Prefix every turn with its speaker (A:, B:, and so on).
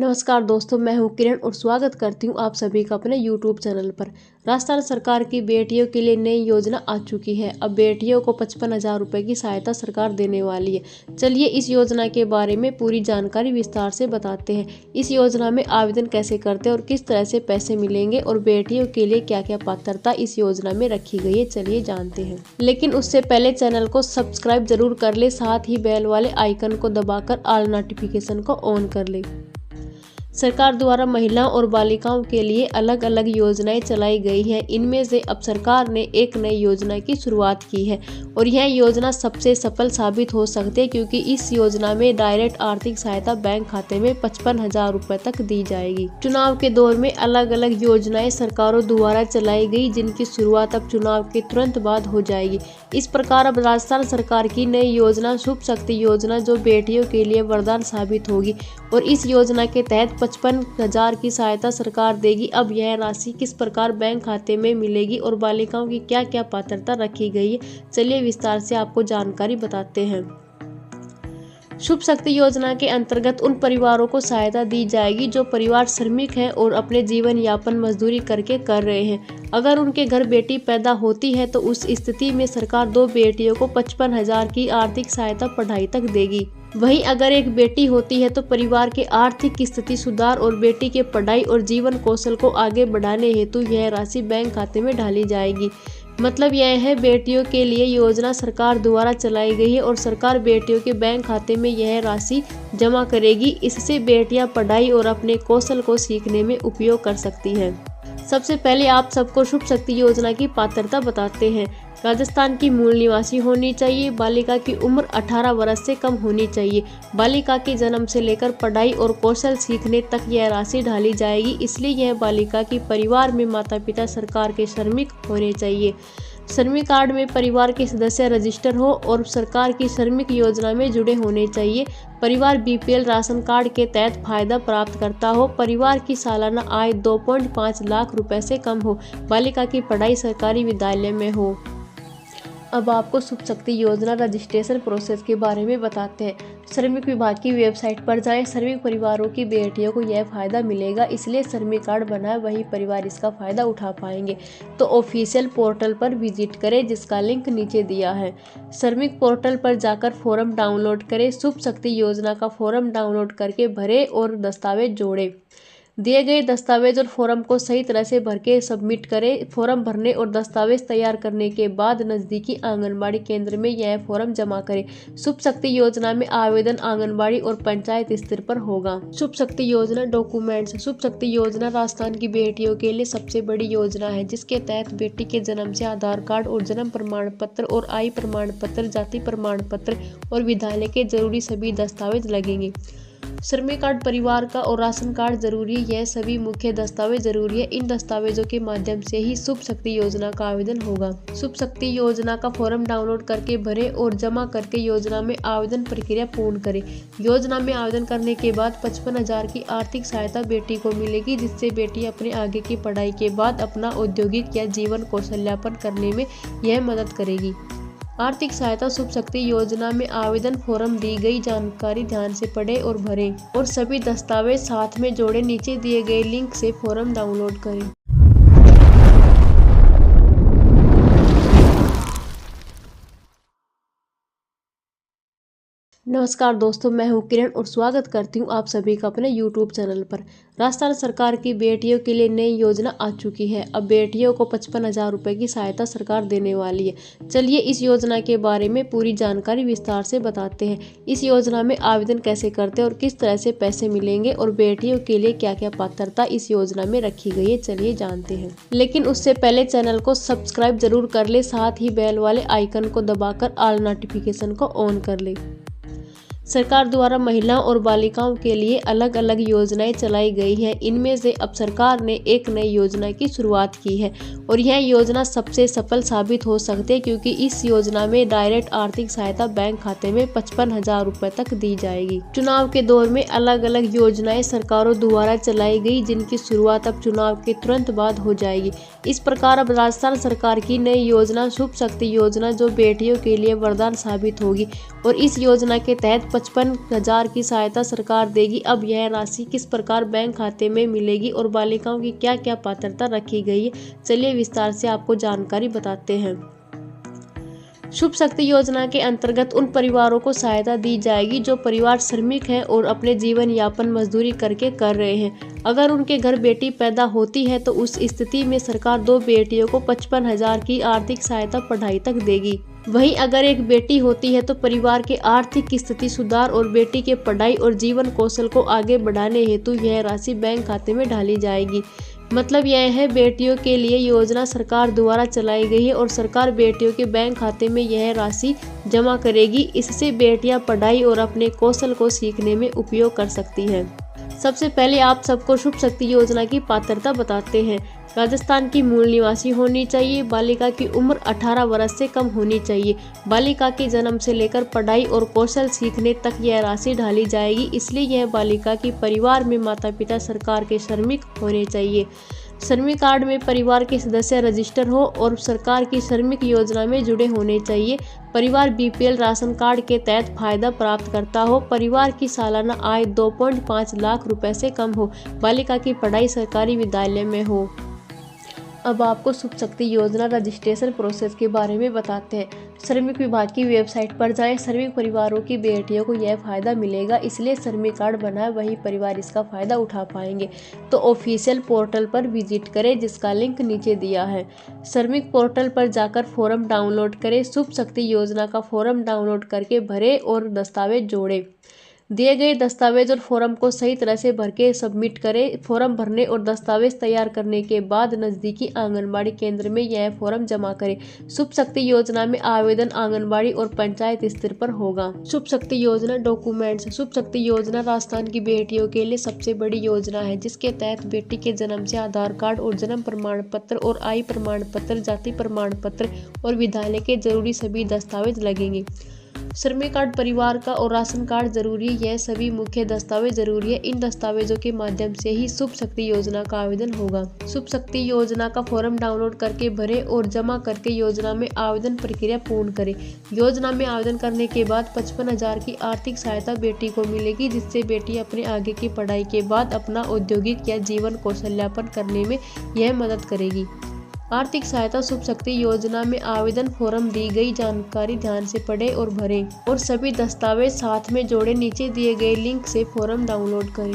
A: नमस्कार दोस्तों, मैं हूं किरण और स्वागत करती हूं आप सभी का अपने YouTube चैनल पर। राजस्थान सरकार की बेटियों के लिए नई योजना आ चुकी है। अब बेटियों को 55,000 रुपये की सहायता सरकार देने वाली है। चलिए इस योजना के बारे में पूरी जानकारी विस्तार से बताते हैं। इस योजना में आवेदन कैसे करते हैं और किस तरह से पैसे मिलेंगे और बेटियों के लिए क्या क्या पात्रता इस योजना में रखी गई है, चलिए जानते हैं। लेकिन उससे पहले चैनल को सब्सक्राइब जरूर कर ले, साथ ही बेल वाले आइकन को दबाकर ऑल नोटिफिकेशन को ऑन कर ले। सरकार द्वारा महिलाओं और बालिकाओं के लिए अलग अलग योजनाएं चलाई गई हैं। इनमें से अब सरकार ने एक नई योजना की शुरुआत की है और यह योजना सबसे सफल साबित हो सकती है, क्योंकि इस योजना में डायरेक्ट आर्थिक सहायता बैंक खाते में 55,000 रुपये तक दी जाएगी। चुनाव के दौर में अलग अलग योजनाएं सरकारों द्वारा चलाई गई, जिनकी शुरुआत अब चुनाव के तुरंत बाद हो जाएगी। इस प्रकार अब राजस्थान सरकार की नई योजना शुभ शक्ति योजना, जो बेटियों के लिए वरदान साबित होगी और इस योजना के तहत 55,000 की सहायता सरकार देगी। अब यह राशि किस प्रकार बैंक खाते में मिलेगी और बालिकाओं की क्या क्या पात्रता रखी गई है, चलिए विस्तार से आपको जानकारी बताते हैं। शुभ शक्ति योजना के अंतर्गत उन परिवारों को सहायता दी जाएगी जो परिवार श्रमिक हैं और अपने जीवन यापन मजदूरी करके कर रहे हैं। अगर उनके घर बेटी पैदा होती है तो उस स्थिति में सरकार 2 बेटियों को 55,000 की आर्थिक सहायता पढ़ाई तक देगी। वहीं अगर एक बेटी होती है तो परिवार के आर्थिक स्थिति सुधार और बेटी के पढ़ाई और जीवन कौशल को आगे बढ़ाने हेतु यह राशि बैंक खाते में डाली जाएगी। मतलब यह है, बेटियों के लिए योजना सरकार द्वारा चलाई गई है और सरकार बेटियों के बैंक खाते में यह राशि जमा करेगी। इससे बेटियां पढ़ाई और अपने कौशल को सीखने में उपयोग कर सकती हैं। सबसे पहले आप सबको शुभ शक्ति योजना की पात्रता बताते हैं। राजस्थान की मूल निवासी होनी चाहिए। बालिका की उम्र 18 वर्ष से कम होनी चाहिए। बालिका के जन्म से लेकर पढ़ाई और कौशल सीखने तक यह राशि ढाली जाएगी। इसलिए यह बालिका की परिवार में माता पिता सरकार के श्रमिक होने चाहिए। श्रमिक कार्ड में परिवार के सदस्य रजिस्टर हो और सरकार की श्रमिक योजना में जुड़े होने चाहिए। परिवार BPL राशन कार्ड के तहत फायदा प्राप्त करता हो। परिवार की सालाना आय 2.5 लाख रुपए से कम हो। बालिका की पढ़ाई सरकारी विद्यालय में हो। अब आपको शुभ शक्ति योजना रजिस्ट्रेशन प्रोसेस के बारे में बताते हैं। श्रमिक विभाग की वेबसाइट पर जाएं। श्रमिक परिवारों की बेटियों को यह फायदा मिलेगा, इसलिए श्रमिक कार्ड बनाए वही परिवार इसका फायदा उठा पाएंगे। तो ऑफिशियल पोर्टल पर विजिट करें, जिसका लिंक नीचे दिया है। श्रमिक पोर्टल पर जाकर फॉर्म डाउनलोड करें। शुभ शक्ति योजना का फॉर्म डाउनलोड करके भरें और दस्तावेज जोड़ें। दिए गए दस्तावेज और फॉर्म को सही तरह से भर के सबमिट करें। फॉर्म भरने और दस्तावेज तैयार करने के बाद नज़दीकी आंगनबाड़ी केंद्र में यह फॉर्म जमा करें। शुभ शक्ति योजना में आवेदन आंगनबाड़ी और पंचायत स्तर पर होगा। शुभ शक्ति योजना डॉक्यूमेंट्स। शुभ शक्ति योजना राजस्थान की बेटियों के लिए सबसे बड़ी योजना है, जिसके तहत बेटी के जन्म से आधार कार्ड और जन्म प्रमाण पत्र और आयु प्रमाण पत्र, जाति प्रमाण पत्र और विद्यालय के जरूरी सभी दस्तावेज लगेंगे। श्रमिक कार्ड परिवार का और राशन कार्ड जरूरी है। यह सभी मुख्य दस्तावेज जरूरी है। इन दस्तावेजों के माध्यम से ही शुभ शक्ति योजना का आवेदन होगा। शुभ शक्ति योजना का फॉर्म डाउनलोड करके भरें और जमा करके योजना में आवेदन प्रक्रिया पूर्ण करें। योजना में आवेदन करने के बाद 55,000 की आर्थिक सहायता बेटी को मिलेगी, जिससे बेटी अपने आगे की पढ़ाई के बाद अपना औद्योगिक या जीवन कौशल्यापन करने में यह मदद करेगी। आर्थिक सहायता शुभ शक्ति योजना में आवेदन फॉर्म दी गई जानकारी ध्यान से पढ़ें और भरें और सभी दस्तावेज साथ में जोड़ें। नीचे दिए गए लिंक से फॉर्म डाउनलोड करें। नमस्कार दोस्तों, मैं हूं किरण और स्वागत करती हूं आप सभी का अपने YouTube चैनल पर। राजस्थान सरकार की बेटियों के लिए नई योजना आ चुकी है। अब बेटियों को 55,000 रुपये की सहायता सरकार देने वाली है। चलिए इस योजना के बारे में पूरी जानकारी विस्तार से बताते हैं। इस योजना में आवेदन कैसे करते हैं और किस तरह से पैसे मिलेंगे और बेटियों के लिए क्या क्या पात्रता इस योजना में रखी गई है, चलिए जानते हैं। लेकिन उससे पहले चैनल को सब्सक्राइब जरूर कर ले, साथ ही बेल वाले आइकन को दबाकर ऑल नोटिफिकेशन को ऑन कर ले। सरकार द्वारा महिलाओं और बालिकाओं के लिए अलग अलग योजनाएं चलाई गई हैं। इनमें से अब सरकार ने एक नई योजना की शुरुआत की है और यह योजना सबसे सफल साबित हो सकती है, क्योंकि इस योजना में डायरेक्ट आर्थिक सहायता बैंक खाते में 55,000 रुपये तक दी जाएगी। चुनाव के दौर में अलग अलग योजनाएं सरकारों द्वारा चलाई गई, जिनकी शुरुआत अब चुनाव के तुरंत बाद हो जाएगी। इस प्रकार अब राजस्थान सरकार की नई योजना शुभ शक्ति योजना, जो बेटियों के लिए वरदान साबित होगी और इस योजना के तहत 55,000 की सहायता सरकार देगी। अब यह राशि किस प्रकार बैंक खाते में मिलेगी और बालिकाओं की क्या क्या पात्रता रखी गई है, चलिए विस्तार से आपको जानकारी बताते हैं। शुभ शक्ति योजना के अंतर्गत उन परिवारों को सहायता दी जाएगी जो परिवार श्रमिक है और अपने जीवन यापन मजदूरी करके कर रहे हैं। अगर उनके घर बेटी पैदा होती है तो उस स्थिति में सरकार 2 बेटियों को 55,000 की आर्थिक सहायता पढ़ाई तक देगी। वहीं अगर एक बेटी होती है तो परिवार के आर्थिक स्थिति सुधार और बेटी के पढ़ाई और जीवन कौशल को आगे बढ़ाने हेतु यह राशि बैंक खाते में डाली जाएगी। मतलब यह है, बेटियों के लिए योजना सरकार द्वारा चलाई गई है और सरकार बेटियों के बैंक खाते में यह राशि जमा करेगी। इससे बेटियां पढ़ाई और अपने कौशल को सीखने में उपयोग कर सकती हैं। सबसे पहले आप सबको शुभ शक्ति योजना की पात्रता बताते हैं। राजस्थान की मूल निवासी होनी चाहिए। बालिका की उम्र 18 वर्ष से कम होनी चाहिए। बालिका के जन्म से लेकर पढ़ाई और कौशल सीखने तक यह राशि ढाली जाएगी। इसलिए यह बालिका की परिवार में माता पिता सरकार के श्रमिक होने चाहिए। श्रमिक कार्ड में परिवार के सदस्य रजिस्टर हो और सरकार की श्रमिक योजना में जुड़े होने चाहिए। परिवार बीपीएल राशन कार्ड के तहत फायदा प्राप्त करता हो। परिवार की सालाना आय 2.5 लाख रुपए से कम हो। बालिका की पढ़ाई सरकारी विद्यालय में हो। अब आपको शुभ शक्ति योजना रजिस्ट्रेशन प्रोसेस के बारे में बताते हैं। श्रमिक विभाग की वेबसाइट पर जाएं। श्रमिक परिवारों की बेटियों को यह फायदा मिलेगा, इसलिए श्रमिक कार्ड बनाए वही परिवार इसका फायदा उठा पाएंगे। तो ऑफिशियल पोर्टल पर विजिट करें, जिसका लिंक नीचे दिया है। श्रमिक पोर्टल पर जाकर फॉर्म डाउनलोड करें। शुभ शक्ति योजना का फॉर्म डाउनलोड करके भरें और दस्तावेज जोड़ें। दिए गए दस्तावेज और फॉर्म को सही तरह से भर के सबमिट करें। फॉर्म भरने और दस्तावेज तैयार करने के बाद नज़दीकी आंगनबाड़ी केंद्र में यह फॉर्म जमा करें। शुभ शक्ति योजना में आवेदन आंगनबाड़ी और पंचायत स्तर पर होगा। शुभ शक्ति योजना डॉक्यूमेंट्स। शुभ शक्ति योजना राजस्थान की बेटियों के लिए सबसे बड़ी योजना है, जिसके तहत बेटी के जन्म से आधार कार्ड और जन्म प्रमाण पत्र और आयु प्रमाण पत्र, जाति प्रमाण पत्र और विद्यालय के जरूरी सभी दस्तावेज लगेंगे। श्रमिक कार्ड परिवार का और राशन कार्ड जरूरी है। यह सभी मुख्य दस्तावेज जरूरी है। इन दस्तावेजों के माध्यम से ही शुभ शक्ति योजना का आवेदन होगा। शुभ शक्ति योजना का फॉर्म डाउनलोड करके भरें और जमा करके योजना में आवेदन प्रक्रिया पूर्ण करें। योजना में आवेदन करने के बाद 55,000 की आर्थिक सहायता बेटी को मिलेगी, जिससे बेटी अपने आगे की पढ़ाई के बाद अपना औद्योगिक या जीवन कौशल्यापन करने में यह मदद करेगी। आर्थिक सहायता शुभ शक्ति योजना में आवेदन फॉर्म दी गई जानकारी ध्यान से पढ़ें और भरें और सभी दस्तावेज साथ में जोड़ें। नीचे दिए गए लिंक से फॉर्म डाउनलोड करें।